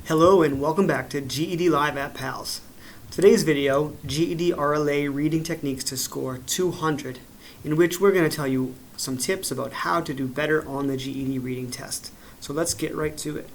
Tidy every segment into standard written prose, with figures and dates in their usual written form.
Hello and welcome back to GED Live at PALS. Today's video, GED RLA Reading Techniques to Score 200, in which we're going to tell you some tips about how to do better on the GED reading test. So let's get right to it.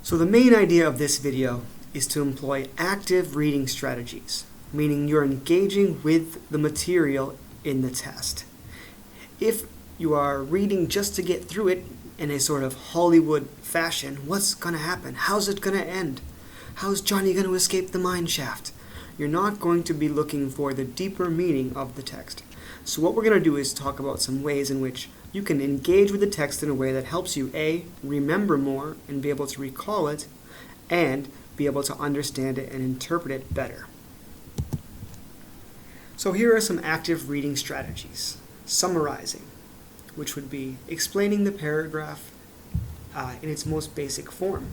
So the main idea of this video is to employ active reading strategies, meaning you're engaging with the material in the test. If you are reading just to get through it in a sort of Hollywood fashion, what's going to happen? How's it going to end? How's Johnny going to escape the mine shaft? You're not going to be looking for the deeper meaning of the text. So what we're going to do is talk about some ways in which you can engage with the text in a way that helps you A, remember more and be able to recall it, and be able to understand it and interpret it better. So here are some active reading strategies. Summarizing, which would be explaining the paragraph in its most basic form.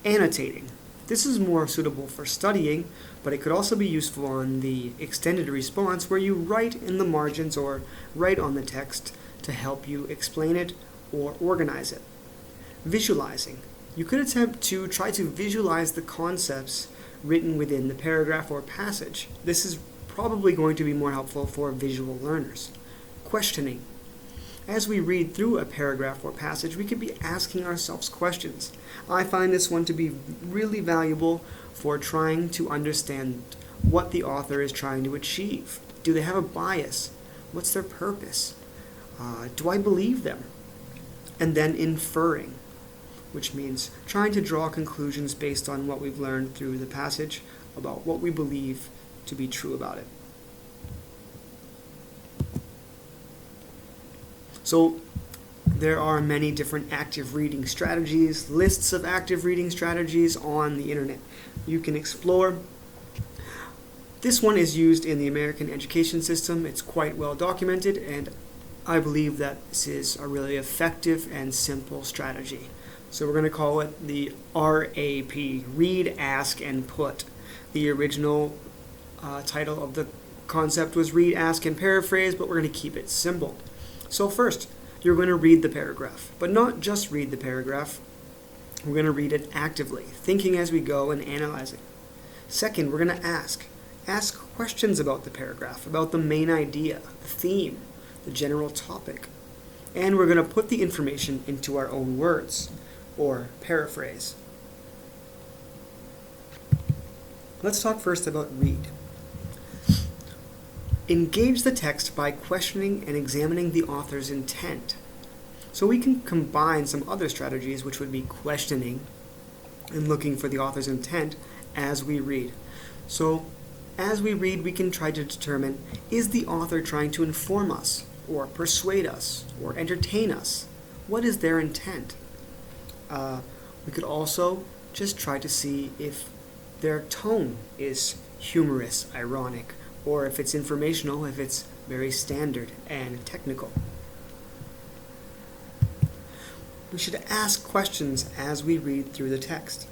Annotating. This is more suitable for studying, but it could also be useful on the extended response where you write in the margins or write on the text to help you explain it or organize it. Visualizing. You could attempt to try to visualize the concepts written within the paragraph or passage. This is probably going to be more helpful for visual learners. Questioning. As we read through a paragraph or passage, we could be asking ourselves questions. I find this one to be really valuable for trying to understand what the author is trying to achieve. Do they have a bias? What's their purpose? Do I believe them? And then inferring, which means trying to draw conclusions based on what we've learned through the passage about what we believe to be true about it. So there are many different active reading strategies, lists of active reading strategies on the internet. You can explore. This one is used in the American education system. It's quite well documented, and I believe that this is a really effective and simple strategy. So we're going to call it the RAP, Read, Ask, and Put. The original title of the concept was Read, Ask, and Paraphrase, but we're going to keep it simple. So first, you're going to read the paragraph, but not just read the paragraph. We're going to read it actively, thinking as we go and analyzing. Second, we're going to ask questions about the paragraph, about the main idea, the theme, the general topic. And we're going to put the information into our own words, or paraphrase. Let's talk first about read. Engage the text by questioning and examining the author's intent. So we can combine some other strategies, which would be questioning and looking for the author's intent as we read. So as we read, we can try to determine, is the author trying to inform us or persuade us or entertain us? What is their intent? We could also just try to see if their tone is humorous, ironic, or if it's informational, if it's very standard and technical. We should ask questions as we read through the text.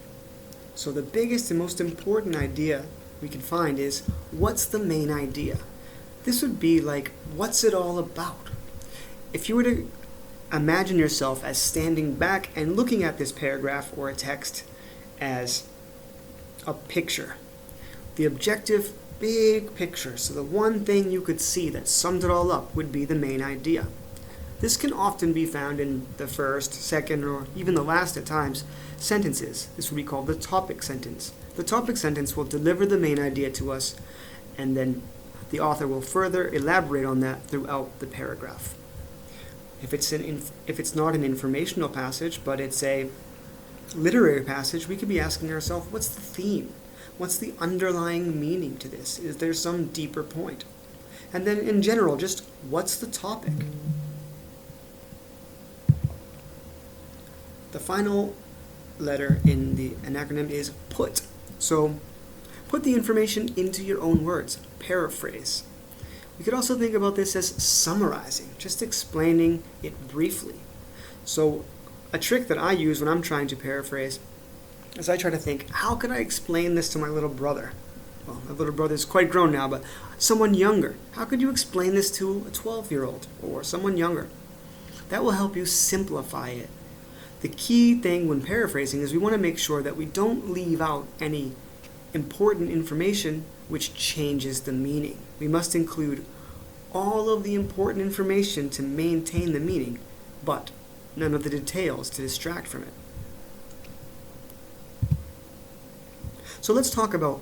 So the biggest and most important idea we can find is, what's the main idea? This would be like, what's it all about? If you were to imagine yourself as standing back and looking at this paragraph or a text as a picture, the objective big picture, so the one thing you could see that summed it all up would be the main idea. This can often be found in the first, second, or even the last at times, sentences. This would be called the topic sentence. The topic sentence will deliver the main idea to us, and then the author will further elaborate on that throughout the paragraph. If it's not an informational passage, but it's a literary passage, we could be asking ourselves, what's the theme? What's the underlying meaning to this? Is there some deeper point? And then in general, just what's the topic? The final letter in an acronym is put. So put the information into your own words. Paraphrase. We could also think about this as summarizing, just explaining it briefly. So a trick that I use when I'm trying to paraphrase as I try to think, how could I explain this to my little brother? Well, my little brother is quite grown now, but someone younger. How could you explain this to a 12-year-old or someone younger? That will help you simplify it. The key thing when paraphrasing is we want to make sure that we don't leave out any important information which changes the meaning. We must include all of the important information to maintain the meaning, but none of the details to distract from it. So let's talk about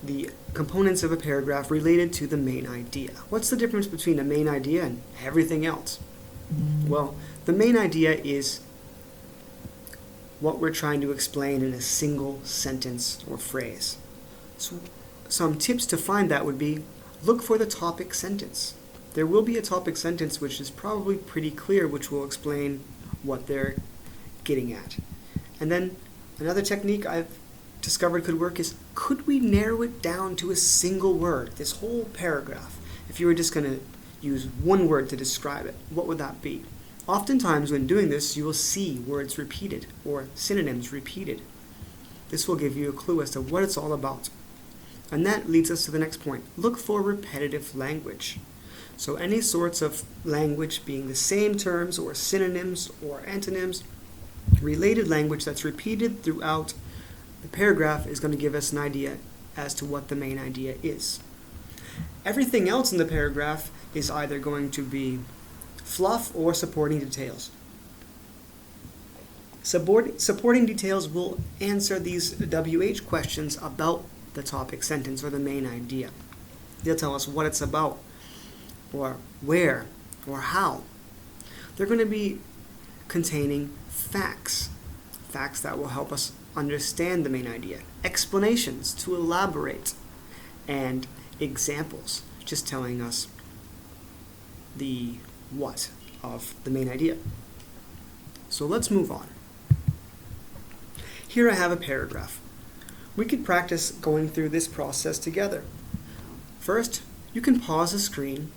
the components of a paragraph related to the main idea. What's the difference between a main idea and everything else? Well, the main idea is what we're trying to explain in a single sentence or phrase. So some tips to find that would be, look for the topic sentence. There will be a topic sentence which is probably pretty clear, which will explain what they're getting at. And then another technique I've discovered could work is, could we narrow it down to a single word, this whole paragraph? If you were just going to use one word to describe it, what would that be? Oftentimes when doing this, you will see words repeated or synonyms repeated. This will give you a clue as to what it's all about. And that leads us to the next point. Look for repetitive language. So any sorts of language being the same terms or synonyms or antonyms, related language that's repeated throughout the paragraph is going to give us an idea as to what the main idea is. Everything else in the paragraph is either going to be fluff or supporting details. Supporting details will answer these WH questions about the topic sentence or the main idea. They'll tell us what it's about, or where, or how. They're going to be containing facts that will help us understand the main idea, explanations to elaborate, and examples, just telling us the what of the main idea. So let's move on. Here I have a paragraph. We could practice going through this process together. First, you can pause the screen,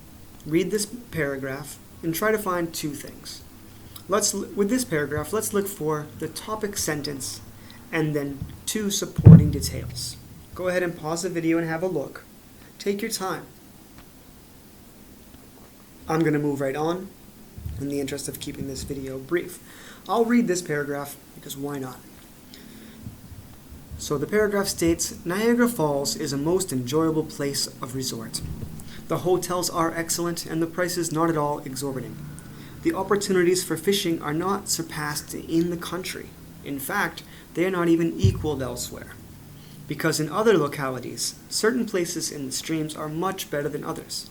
read this paragraph, and try to find two things. With this paragraph, let's look for the topic sentence and then two supporting details. Go ahead and pause the video and have a look. Take your time. I'm going to move right on in the interest of keeping this video brief. I'll read this paragraph because why not? So the paragraph states, Niagara Falls is a most enjoyable place of resort. The hotels are excellent and the prices not at all exorbitant. The opportunities for fishing are not surpassed in the country. In fact, they are not even equaled elsewhere. Because in other localities, certain places in the streams are much better than others.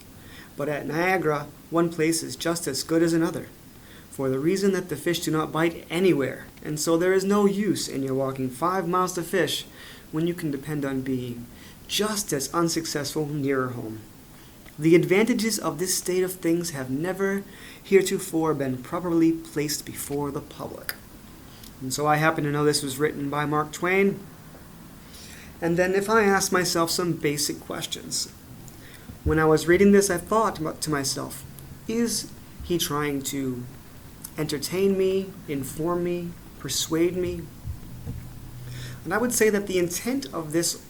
But at Niagara, one place is just as good as another, for the reason that the fish do not bite anywhere, and so there is no use in your walking 5 miles to fish when you can depend on being just as unsuccessful nearer home. The advantages of this state of things have never heretofore been properly placed before the public. And so I happen to know this was written by Mark Twain. And then if I ask myself some basic questions, when I was reading this, I thought to myself, is he trying to entertain me, inform me, persuade me? And I would say that the intent of this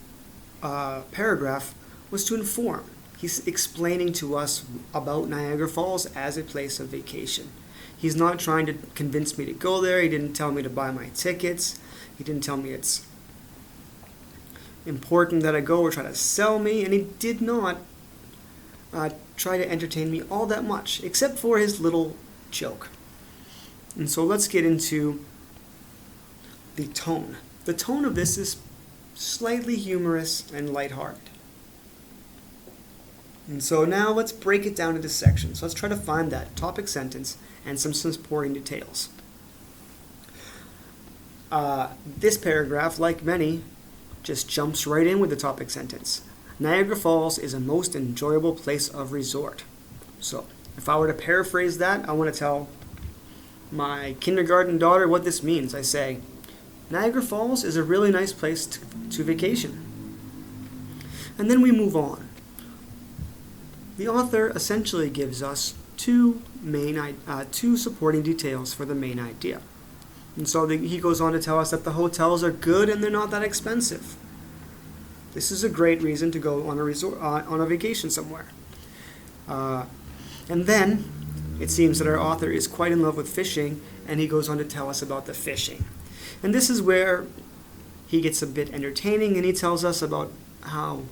paragraph was to inform. He's explaining to us about Niagara Falls as a place of vacation. He's not trying to convince me to go there. He didn't tell me to buy my tickets. He didn't tell me it's important that I go or try to sell me. And he did not try to entertain me all that much, except for his little joke. And so let's get into the tone. The tone of this is slightly humorous and lighthearted. And so now let's break it down into sections. Let's try to find that topic sentence and some supporting details. This paragraph, like many, just jumps right in with the topic sentence. Niagara Falls is a most enjoyable place of resort. So if I were to paraphrase that, I want to tell my kindergarten daughter what this means. I say, Niagara Falls is a really nice place to vacation. And then we move on. The author essentially gives us two supporting details for the main idea. And so he goes on to tell us that the hotels are good and they're not that expensive. This is a great reason to go on a vacation somewhere. And then it seems that our author is quite in love with fishing and he goes on to tell us about the fishing. And this is where he gets a bit entertaining, and he tells us about how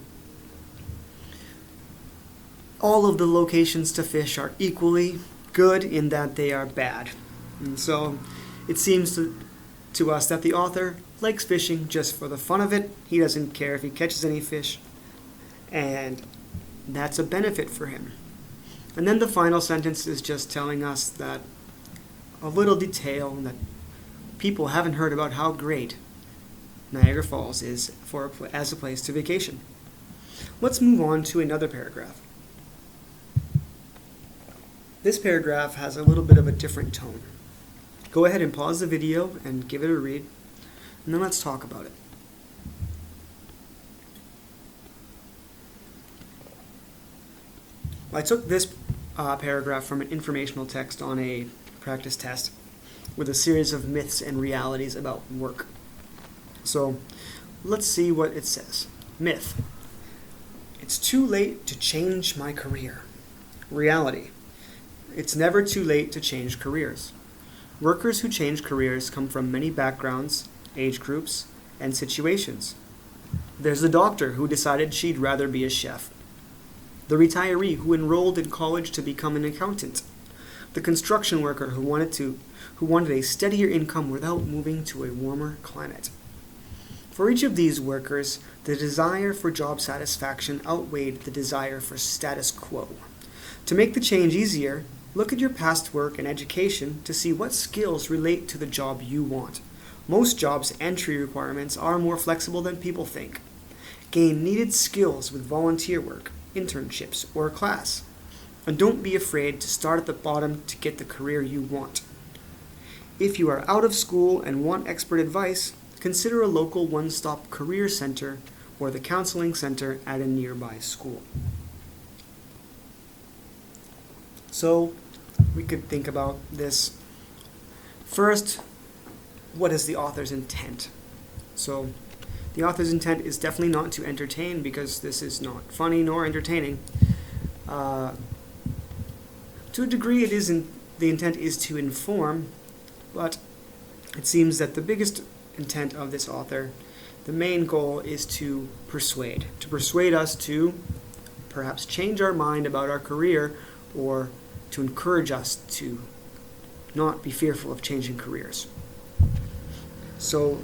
all of the locations to fish are equally good in that they are bad. And so it seems to us that the author likes fishing just for the fun of it. He doesn't care if he catches any fish, and that's a benefit for him. And then the final sentence is just telling us that a little detail that people haven't heard about how great Niagara Falls is as a place to vacation. Let's move on to another paragraph. This paragraph has a little bit of a different tone. Go ahead and pause the video and give it a read, and then let's talk about it. I took this paragraph from an informational text on a practice test with a series of myths and realities about work. So let's see what it says. Myth: it's too late to change my career. Reality: it's never too late to change careers. Workers who change careers come from many backgrounds, age groups, and situations. There's the doctor who decided she'd rather be a chef. The retiree who enrolled in college to become an accountant. The construction worker who wanted a steadier income without moving to a warmer climate. For each of these workers, the desire for job satisfaction outweighed the desire for status quo. To make the change easier, look at your past work and education to see what skills relate to the job you want. Most jobs' entry requirements are more flexible than people think. Gain needed skills with volunteer work, internships, or a class. And don't be afraid to start at the bottom to get the career you want. If you are out of school and want expert advice, consider a local one-stop career center or the counseling center at a nearby school. So we could think about this. First, what is the author's intent? So the author's intent is definitely not to entertain, because this is not funny nor entertaining. To a degree, the intent is to inform, but it seems that the biggest intent of this author, the main goal, is to persuade us to perhaps change our mind about our career, or to encourage us to not be fearful of changing careers. So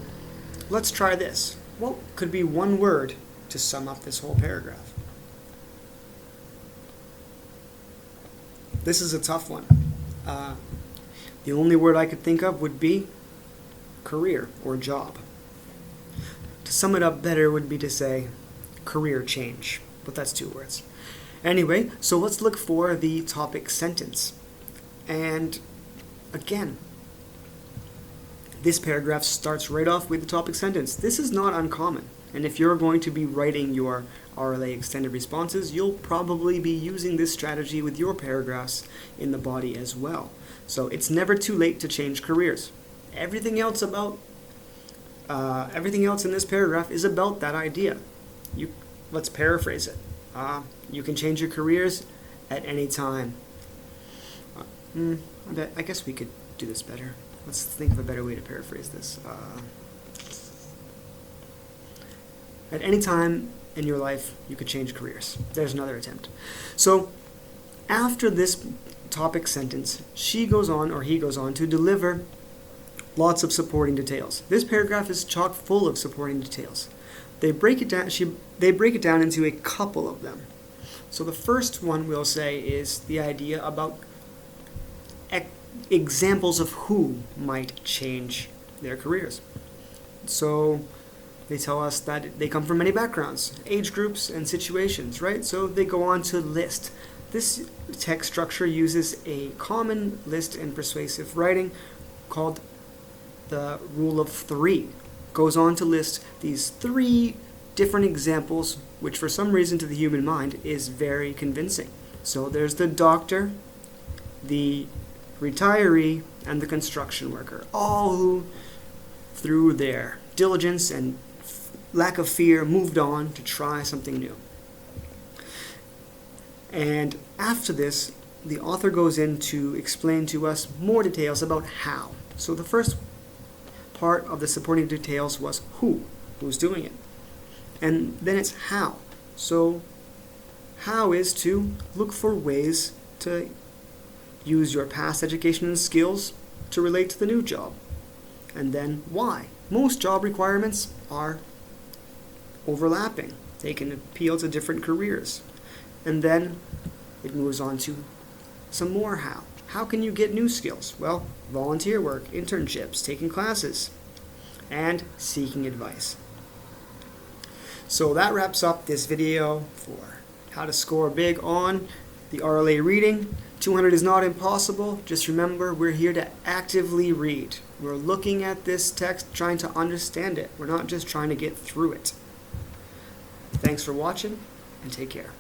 let's try this. What could be one word to sum up this whole paragraph? This is a tough one. The only word I could think of would be career or job. To sum it up better would be to say career change, but that's 2 words. Anyway, so let's look for the topic sentence. And again, this paragraph starts right off with the topic sentence. This is not uncommon. And if you're going to be writing your RLA extended responses, you'll probably be using this strategy with your paragraphs in the body as well. So it's never too late to change careers. Everything else in this paragraph is about that idea. Let's paraphrase it. You can change your careers at any time. I guess we could do this better. Let's think of a better way to paraphrase this. At any time in your life, you could change careers. There's another attempt. So after this topic sentence, he goes on to deliver lots of supporting details. This paragraph is chock full of supporting details. They break it down into a couple of them. So the first one we'll say is the idea about examples of who might change their careers. So they tell us that they come from many backgrounds, age groups, and situations, right? So they go on to list. This text structure uses a common list and persuasive writing called the rule of 3. Goes on to list these 3 different examples, which for some reason to the human mind is very convincing. So there's the doctor, the retiree, and the construction worker, all who, through their diligence and lack of fear, moved on to try something new. And after this, the author goes in to explain to us more details about how. So the first part of the supporting details was who's doing it. And then it's how. So how is to look for ways to use your past education and skills to relate to the new job. And then why. Most job requirements are overlapping. They can appeal to different careers. And then it moves on to some more how. How can you get new skills? Well, volunteer work, internships, taking classes, and seeking advice. So that wraps up this video for how to score big on the RLA reading. 200 is not impossible. Just remember, we're here to actively read. We're looking at this text, trying to understand it. We're not just trying to get through it. Thanks for watching, and take care.